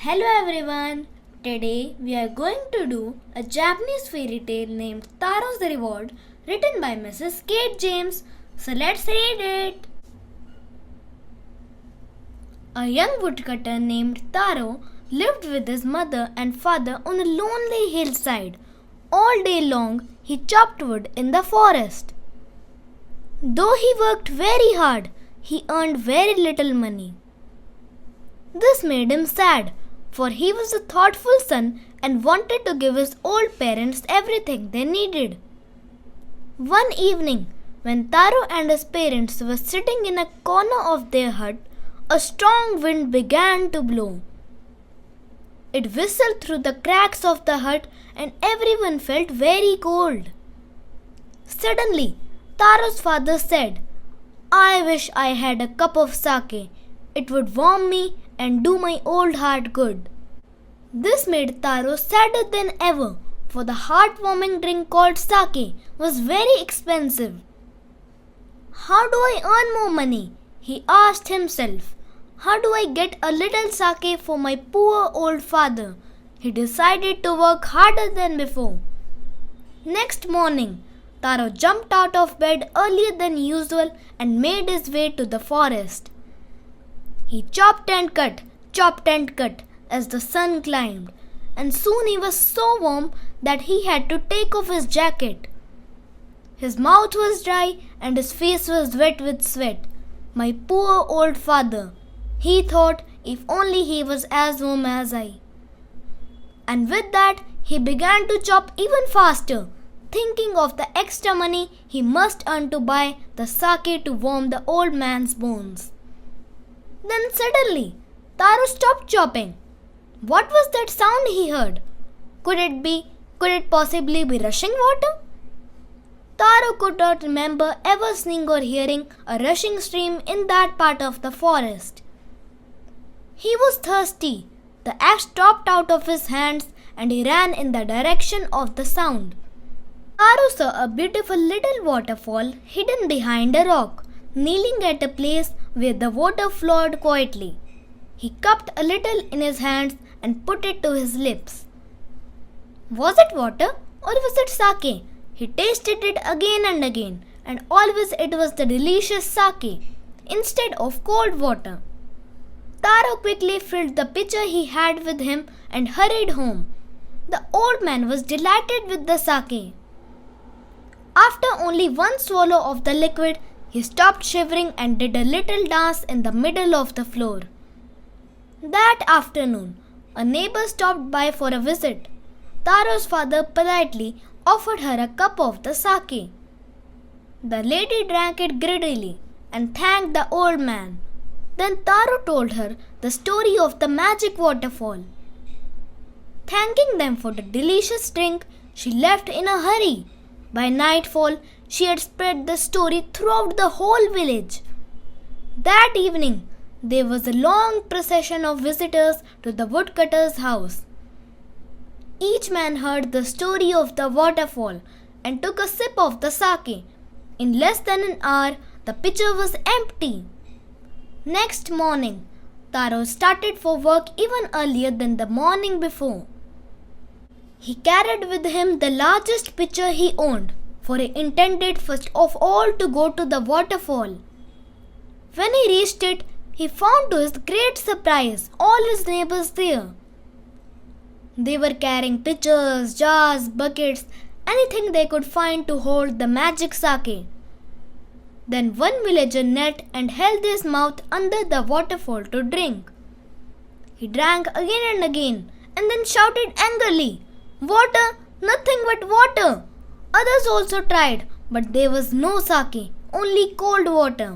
Hello everyone! Today we are going to do a Japanese fairy tale named Taro's Reward written by Mrs. Kate James. So let's read it. A young woodcutter named Taro lived with his mother and father on a lonely hillside. All day long he chopped wood in the forest. Though he worked very hard, he earned very little money. This made him sad, for he was a thoughtful son and wanted to give his old parents everything they needed. One evening, when Taro and his parents were sitting in a corner of their hut, a strong wind began to blow. It whistled through the cracks of the hut and everyone felt very cold. Suddenly, Taro's father said, "I wish I had a cup of sake. It would warm me and do my old heart good." This made Taro sadder than ever, for the heartwarming drink called sake was very expensive. "How do I earn more money?" he asked himself. "How do I get a little sake for my poor old father?" He decided to work harder than before. Next morning, Taro jumped out of bed earlier than usual and made his way to the forest. He chopped and cut as the sun climbed, and soon he was so warm that he had to take off his jacket. His mouth was dry and his face was wet with sweat. My poor old father, he thought, if only he was as warm as I. And with that, he began to chop even faster, thinking of the extra money he must earn to buy the sake to warm the old man's bones. Then suddenly, Taro stopped chopping. What was that sound he heard? Could it possibly be rushing water? Taro could not remember ever seeing or hearing a rushing stream in that part of the forest. He was thirsty. The axe dropped out of his hands and he ran in the direction of the sound. Taro saw a beautiful little waterfall hidden behind a rock, kneeling at a place where the water flowed quietly. He cupped a little in his hands and put it to his lips. Was it water or was it sake? He tasted it again and again, and always it was the delicious sake instead of cold water. Taro quickly filled the pitcher he had with him and hurried home. The old man was delighted with the sake. After only one swallow of the liquid, he stopped shivering and did a little dance in the middle of the floor. That afternoon, a neighbor stopped by for a visit. Taro's father politely offered her a cup of the sake. The lady drank it greedily and thanked the old man. Then Taro told her the story of the magic waterfall. Thanking them for the delicious drink, she left in a hurry. By nightfall, she had spread the story throughout the whole village. That evening, there was a long procession of visitors to the woodcutter's house. Each man heard the story of the waterfall and took a sip of the sake. In less than an hour, the pitcher was empty. Next morning, Taro started for work even earlier than the morning before. He carried with him the largest pitcher he owned, for he intended first of all to go to the waterfall. When he reached it, he found to his great surprise all his neighbors there. They were carrying pitchers, jars, buckets, anything they could find to hold the magic sake. Then one villager knelt and held his mouth under the waterfall to drink. He drank again and again and then shouted angrily, "Water! Nothing but water!" Others also tried, but there was no sake, only cold water.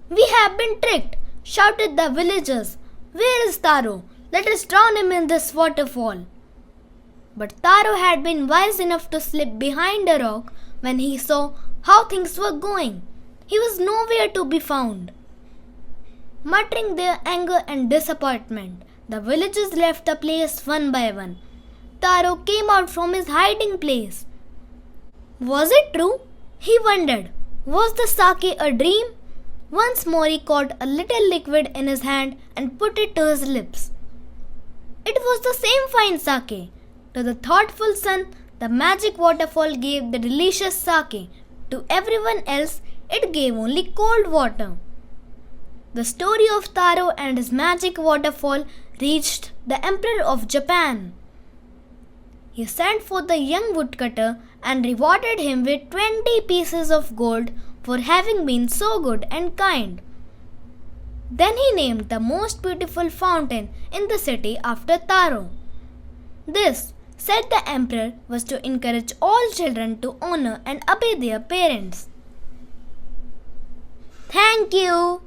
"We have been tricked!" shouted the villagers. "Where is Taro? Let us drown him in this waterfall." But Taro had been wise enough to slip behind a rock when he saw how things were going. He was nowhere to be found. Muttering their anger and disappointment, the villagers left the place one by one. Taro came out from his hiding place. Was it true? He wondered. Was the sake a dream? Once more he caught a little liquid in his hand and put it to his lips. It was the same fine sake. To the thoughtful son, the magic waterfall gave the delicious sake. To everyone else, it gave only cold water. The story of Taro and his magic waterfall reached the Emperor of Japan. He sent for the young woodcutter and rewarded him with 20 pieces of gold for having been so good and kind. Then he named the most beautiful fountain in the city after Taro. This, said the emperor, was to encourage all children to honor and obey their parents. Thank you.